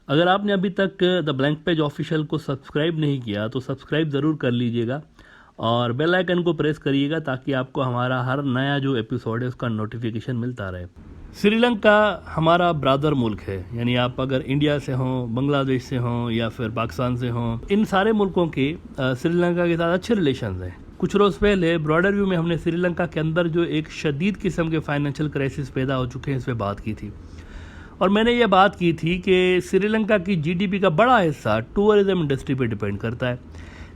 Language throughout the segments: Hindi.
अगर आपने अभी तक द ब्लैंक पेज ऑफिशियल को सब्सक्राइब नहीं किया तो सब्सक्राइब ज़रूर कर लीजिएगा और बेल आइकन को प्रेस करिएगा ताकि आपको हमारा हर नया जो एपिसोड है उसका नोटिफिकेशन मिलता रहे। श्रीलंका हमारा ब्रादर मुल्क है, यानी आप अगर इंडिया से हों, बांग्लादेश से हों या फिर पाकिस्तान से हों, इन सारे मुल्कों के श्रीलंका के साथ अच्छे रिलेशन हैं। कुछ रोज़ पहले ब्रॉडर व्यू में हमने श्रीलंका के अंदर जो एक शदीद किस्म के फाइनेंशियल क्राइसिस पैदा हो चुके हैं इस पर बात की थी और मैंने ये बात की थी कि श्रीलंका की जीडीपी का बड़ा हिस्सा टूरिज्म इंडस्ट्री पे डिपेंड करता है,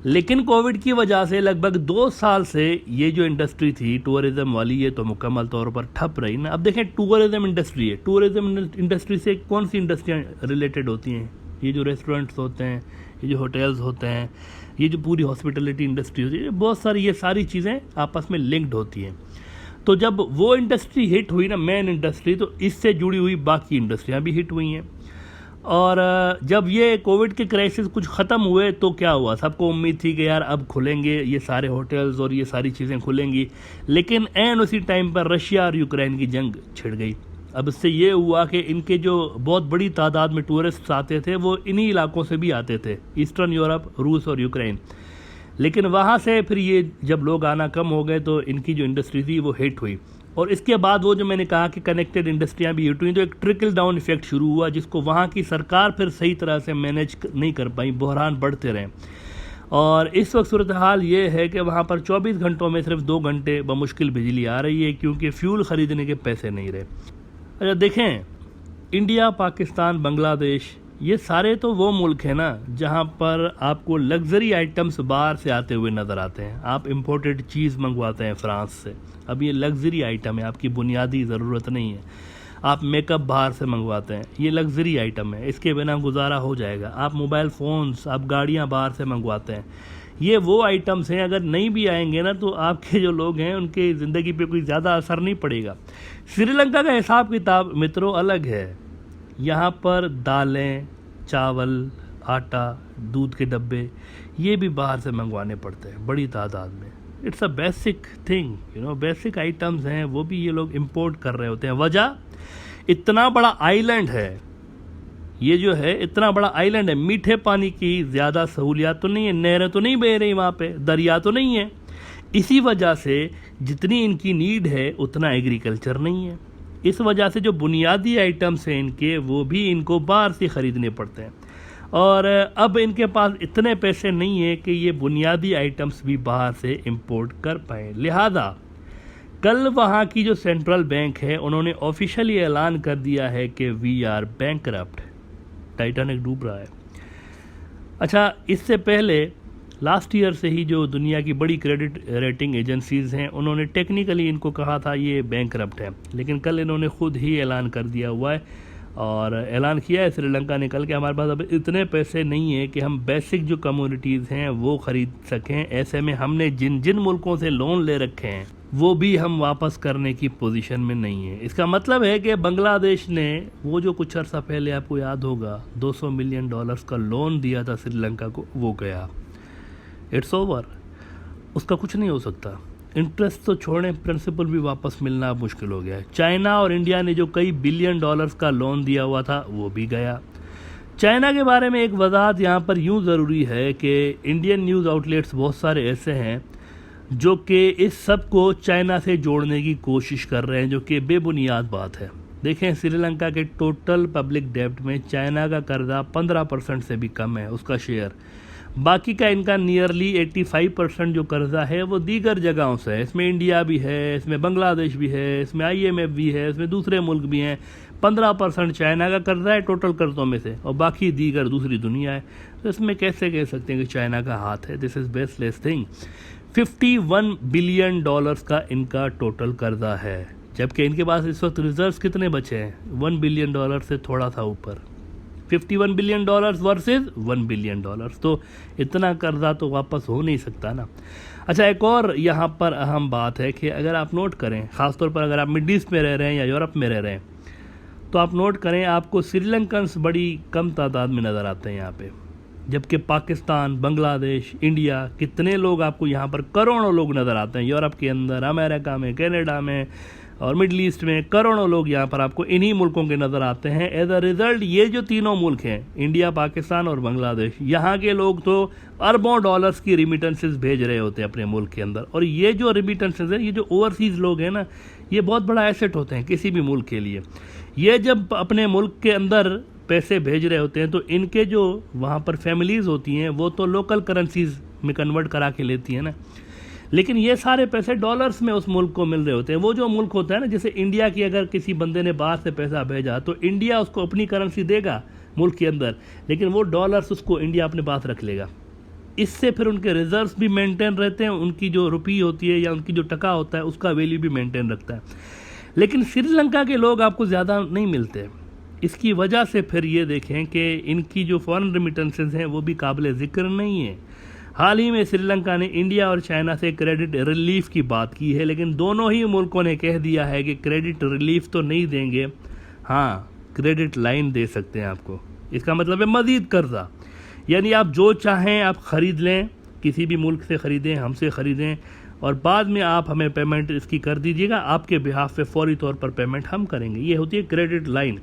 लेकिन कोविड की वजह से लगभग 2 साल से ये जो इंडस्ट्री थी टूरिज्म वाली ये तो मुकम्मल तौर पर ठप रही ना। अब देखें, टूरिज्म इंडस्ट्री है, टूरिज्म इंडस्ट्री से कौन सी इंडस्ट्रियाँ रिलेटेड होती हैं? ये जो रेस्टोरेंट्स होते हैं, ये जो होटल्स होते हैं, ये जो पूरी हॉस्पिटलिटी इंडस्ट्री होती है, बहुत सारी ये सारी चीज़ें आपस में लिंक्ड होती हैं। तो जब वो इंडस्ट्री हिट हुई ना, मेन इंडस्ट्री, तो इससे जुड़ी हुई बाकी इंडस्ट्रियाँ भी हिट हुई हैं। और जब ये कोविड के क्राइसिस कुछ ख़त्म हुए तो क्या हुआ, सबको उम्मीद थी कि यार अब खुलेंगे ये सारे होटल्स और ये सारी चीज़ें खुलेंगी, लेकिन एन उसी टाइम पर रशिया और यूक्रेन की जंग छिड़ गई। अब इससे ये हुआ कि इनके जो बहुत बड़ी तादाद में टूरिस्ट आते थे वो इन्हीं इलाकों से भी आते थे, ईस्टर्न यूरोप, रूस और यूक्रेन। लेकिन वहाँ से फिर ये जब लोग आना कम हो गए तो इनकी जो इंडस्ट्री थी वो हिट हुई और इसके बाद वो जो मैंने कहा कि कनेक्टेड इंडस्ट्रियाँ भी हिट हुई तो एक ट्रिकल डाउन इफेक्ट शुरू हुआ जिसको वहाँ की सरकार फिर सही तरह से मैनेज नहीं कर पाई, बहरान बढ़ते रहे। और इस वक्त सूरत हाल ये है कि वहाँ पर 24 घंटों में सिर्फ 2 घंटे बमुश्किल बिजली आ रही है क्योंकि फ्यूल ख़रीदने के पैसे नहीं रहे। अच्छा देखें, इंडिया, पाकिस्तान, बांग्लादेश, ये सारे तो वो मुल्क हैं ना जहाँ पर आपको लग्जरी आइटम्स बाहर से आते हुए नज़र आते हैं। आप इंपोर्टेड चीज़ मंगवाते हैं फ्रांस से, अब ये लग्जरी आइटम है, आपकी बुनियादी ज़रूरत नहीं है। आप मेकअप बाहर से मंगवाते हैं, ये लग्जरी आइटम है, इसके बिना गुजारा हो जाएगा। आप मोबाइल फ़ोन्स, आप गाड़ियाँ बाहर से मंगवाते हैं, ये वो आइटम्स हैं अगर नहीं भी आएंगे ना तो आपके जो लोग हैं उनकी ज़िंदगी पे कोई ज़्यादा असर नहीं पड़ेगा। श्रीलंका का हिसाब किताब मित्रों अलग है। यहाँ पर दालें, चावल, आटा, दूध के डब्बे ये भी बाहर से मंगवाने पड़ते हैं बड़ी तादाद में। It's a basic thing, basic items हैं, वो भी ये लोग इंपोर्ट कर रहे होते हैं। वजह, इतना बड़ा आइलैंड है, ये जो है इतना बड़ा आइलैंड है, मीठे पानी की ज़्यादा सहूलियात तो नहीं है, नहरें तो नहीं बह रही वहाँ पे, दरिया तो नहीं है। इसी वजह से जितनी इनकी नीड है उतना एग्रीकल्चर नहीं है। इस वजह से जो बुनियादी आइटम्स हैं इनके, वो भी इनको बाहर से ख़रीदने पड़ते हैं और अब इनके पास इतने पैसे नहीं है कि ये बुनियादी आइटम्स भी बाहर से इंपोर्ट कर पाएँ। लिहाजा कल वहाँ की जो सेंट्रल बैंक है उन्होंने ऑफिशियली ऐलान कर दिया है कि वी आर बैंकरप्ट, टाइटैनिक डूब रहा है। अच्छा, इससे पहले लास्ट ईयर से ही जो दुनिया की बड़ी क्रेडिट रेटिंग एजेंसीज़ हैं उन्होंने टेक्निकली इनको कहा था ये बैंकरप्ट है, लेकिन कल इन्होंने खुद ही ऐलान कर दिया हुआ है और ऐलान किया है श्रीलंका ने कल कि हमारे पास अब इतने पैसे नहीं है कि हम बेसिक जो कम्युनिटीज़ हैं वो ख़रीद सकें। ऐसे में हमने जिन जिन मुल्कों से लोन ले रखे हैं वो भी हम वापस करने की पोजीशन में नहीं है। इसका मतलब है कि बांग्लादेश ने वो जो कुछ अर्सा पहले आपको याद होगा $200 मिलियन का लोन दिया था श्रीलंका को, वो गया, इट्स ओवर, उसका कुछ नहीं हो सकता। इंटरेस्ट तो छोड़ें, प्रिंसिपल भी वापस मिलना मुश्किल हो गया है। चाइना और इंडिया ने जो कई बिलियन डॉलर्स का लोन दिया हुआ था वो भी गया। चाइना के बारे में एक वजाहत यहाँ पर यूँ ज़रूरी है कि इंडियन न्यूज़ आउटलेट्स बहुत सारे ऐसे हैं जो कि इस सब को चाइना से जोड़ने की कोशिश कर रहे हैं, जो कि बेबुनियाद बात है। देखें, श्रीलंका के टोटल पब्लिक डेब्ट में चाइना का कर्जा 15% से भी कम है उसका शेयर। बाकी का इनका नियरली 85% जो कर्जा है वो दीगर जगहों से है। इसमें इंडिया भी है, इसमें बांग्लादेश भी है, इसमें IMF भी है, इसमें दूसरे मुल्क भी हैं। 15% चाइना का कर्जा है टोटल कर्जों में से और बाकी दीगर दूसरी दुनिया है। तो इसमें कैसे कह सकते हैं कि चाइना का हाथ है? This is baseless thing. $51 billion का इनका टोटल कर्जा है, जबकि इनके पास इस वक्त रिजर्व्स कितने बचे हैं? $1 बिलियन से थोड़ा सा ऊपर। $51 बिलियन वर्सेस $1 बिलियन, तो इतना कर्जा तो वापस हो नहीं सकता ना। अच्छा, एक और यहाँ पर अहम बात है कि अगर आप नोट करें, ख़ासतौर पर अगर आप मिड ईस्ट में रह रहे हैं या यूरोप में रह रहे हैं, तो आप नोट करें आपको श्रीलंकन्स बड़ी कम तादाद में नज़र आते हैं यहाँ पे, जबकि पाकिस्तान, बांग्लादेश, इंडिया, कितने लोग आपको यहाँ पर करोड़ों लोग नज़र आते हैं यूरोप के अंदर, अमेरिका में, कनाडा में, और मिडल ईस्ट में करोड़ों लोग यहाँ पर आपको इन्हीं मुल्कों के नज़र आते हैं। एज अ रिज़ल्ट ये जो तीनों मुल्क हैं, इंडिया, पाकिस्तान और बांग्लादेश, यहाँ के लोग तो अरबों डॉलर्स की रिमिटेंसेस भेज रहे होते हैं अपने मुल्क के अंदर। और ये जो रिमिटेंसेस हैं, ये जो ओवरसीज़ लोग हैं ना, ये बहुत बड़ा एसेट होते हैं किसी भी मुल्क के लिए। ये जब अपने मुल्क के अंदर पैसे भेज रहे होते हैं तो इनके जो वहाँ पर फैमिलीज़ होती हैं वो तो लोकल करेंसीज में कन्वर्ट करा के लेती हैं ना, लेकिन ये सारे पैसे डॉलर्स में उस मुल्क को मिल रहे होते हैं। वो जो मुल्क होता है ना, जैसे इंडिया की अगर किसी बंदे ने बाहर से पैसा भेजा तो इंडिया उसको अपनी करेंसी देगा मुल्क के अंदर, लेकिन वो डॉलर्स उसको इंडिया अपने पास रख लेगा। इससे फिर उनके रिजर्व्स भी मेंटेन रहते हैं, उनकी जो रुपी होती है या उनकी जो टका होता है उसका वैल्यू भी मेंटेन रखता है। लेकिन श्रीलंका के लोग आपको ज़्यादा नहीं मिलते। इसकी वजह से फिर ये देखें कि इनकी जो फॉरेन रेमिटेंसेस हैं वो भी काबिल ज़िक्र नहीं है। हाल ही में श्रीलंका ने इंडिया और चाइना से क्रेडिट रिलीफ की बात की है, लेकिन दोनों ही मुल्कों ने कह दिया है कि क्रेडिट रिलीफ तो नहीं देंगे, हाँ क्रेडिट लाइन दे सकते हैं आपको। इसका मतलब है मज़ीद कर्जा, यानी आप जो चाहें आप ख़रीद लें, किसी भी मुल्क से ख़रीदें, हमसे ख़रीदें, और बाद में आप हमें पेमेंट इसकी कर दीजिएगा, आपके बिहाफ पे फौरी तौर पर पेमेंट हम करेंगे। ये होती है क्रेडिट लाइन।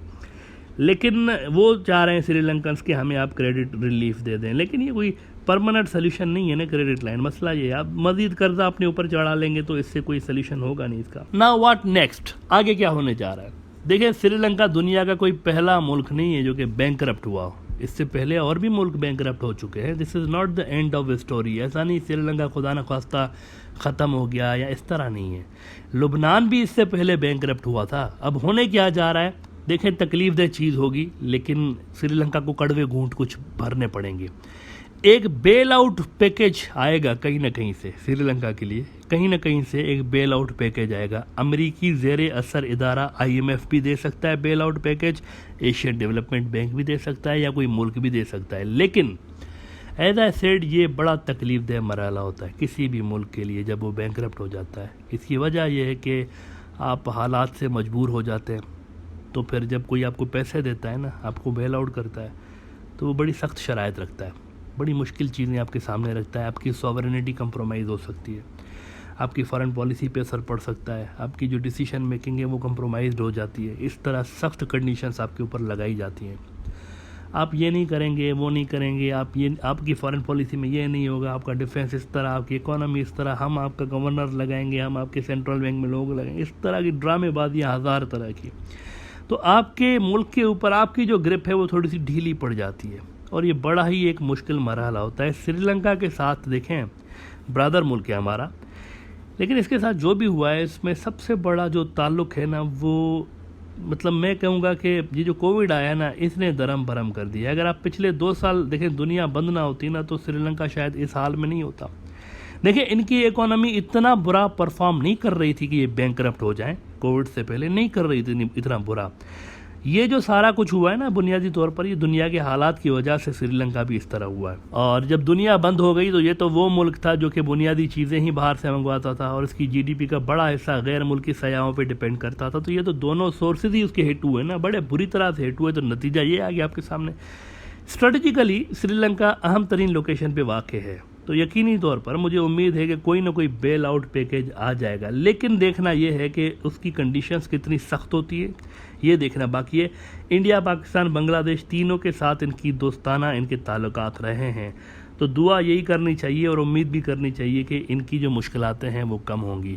लेकिन वो चाह रहे हैं श्रीलंकन्स कि हमें आप क्रेडिट रिलीफ दे दें, लेकिन ये कोई परमानेंट सोल्यूशन नहीं है ना क्रेडिट लाइन। मसला ये है, आप मज़ीद कर्जा अपने ऊपर चढ़ा लेंगे तो इससे कोई सोल्यूशन होगा नहीं इसका। नाउ व्हाट नेक्स्ट, आगे क्या होने जा रहा है? देखिए, श्रीलंका दुनिया का कोई पहला मुल्क नहीं है जो कि बैंकरप्ट हुआ हो। इससे पहले और भी मुल्क बैंकरप्ट हो चुके हैं। This is not the end of the story. ऐसा नहीं श्रीलंका खुदा न खास्ता ख़त्म हो गया या इस तरह नहीं है। लुबनान भी इससे पहले बैंकरप्ट हुआ था। अब होने क्या जा रहा है देखें, तकलीफ़देह चीज़ होगी, लेकिन श्रीलंका को कड़वे घूंट कुछ भरने पड़ेंगे। एक बेल आउट पैकेज आएगा कहीं ना कहीं से श्रीलंका के लिए, कहीं ना कहीं से एक बेल आउट पैकेज आएगा। अमेरिकी ज़ेरे असर इदारा IMF भी दे सकता है bail out package, Asian development bank भी दे सकता है, या कोई मुल्क भी दे सकता है। लेकिन एज आई सेड, ये बड़ा तकलीफ़देह मरहला होता है किसी भी मुल्क के लिए जब वो बैंकरप्ट हो जाता है। इसकी वजह यह है कि आप हालात से मजबूर हो जाते हैं, तो फिर जब कोई आपको पैसे देता है ना, आपको बेल आउट करता है, तो वो बड़ी सख्त शराइत रखता है, बड़ी मुश्किल चीज़ें आपके सामने रखता है। आपकी सॉवरेनिटी कंप्रोमाइज़ हो सकती है, आपकी फॉरेन पॉलिसी पे असर पड़ सकता है, आपकी जो डिसीजन मेकिंग है वो कंप्रोमाइज़ हो जाती है। इस तरह सख्त कंडीशंस आपके ऊपर लगाई जाती हैं। आप ये नहीं करेंगे, वो नहीं करेंगे, आप ये, आपकी फॉरेन पॉलिसी में ये नहीं होगा, आपका डिफेंस इस तरह, आपकी इकोनॉमी इस तरह, हम आपका गवर्नर लगाएंगे, हम आपके सेंट्रल बैंक में लोग लगाएंगे। इस तरह की ड्रामेबाजियाँ हज़ार तरह की। तो आपके मुल्क के ऊपर आपकी जो ग्रिप है वो थोड़ी सी ढीली पड़ जाती है, और ये बड़ा ही एक मुश्किल मरहला होता है। श्रीलंका के साथ देखें, ब्रदर मुल्क है हमारा, लेकिन इसके साथ जो भी हुआ है इसमें सबसे बड़ा जो ताल्लुक़ है ना, वो मतलब मैं कहूँगा कि ये जो कोविड आया ना, इसने दरम भरम कर दिया। अगर आप पिछले 2 साल देखें, दुनिया बंद ना होती ना, तो श्रीलंका शायद इस हाल में नहीं होता। देखिए, इनकी इकोनॉमी इतना बुरा परफॉर्म नहीं कर रही थी कि ये बैंकरप्ट हो जाएं। कोविड से पहले नहीं कर रही थी इतना बुरा। ये जो सारा कुछ हुआ है ना, बुनियादी तौर पर ये दुनिया के हालात की वजह से श्रीलंका भी इस तरह हुआ है। और जब दुनिया बंद हो गई तो ये तो वो मुल्क था जो कि बुनियादी चीज़ें ही बाहर से मंगवाता था, और इसकी GDP का बड़ा हिस्सा गैर मुल्की सयाहों पे डिपेंड करता था। तो ये तो दोनों सोर्सेज ही उसके हिट हुए ना, बड़े बुरी तरह से हिट हुए। तो नतीजा ये आ गया आपके सामने। स्ट्रेटजिकली श्रीलंका अहम तरीन लोकेशन पे वाक़ है, तो यकीनी तौर पर मुझे उम्मीद है कि कोई ना कोई बेल आउट पैकेज आ जाएगा। लेकिन देखना यह है कि उसकी कंडीशंस कितनी सख्त होती है, ये देखना बाकी है। इंडिया, पाकिस्तान, बांग्लादेश तीनों के साथ इनकी दोस्ताना इनके ताल्लुकात रहे हैं, तो दुआ यही करनी चाहिए और उम्मीद भी करनी चाहिए कि इनकी जो मुश्किलातें हैं वो कम होंगी।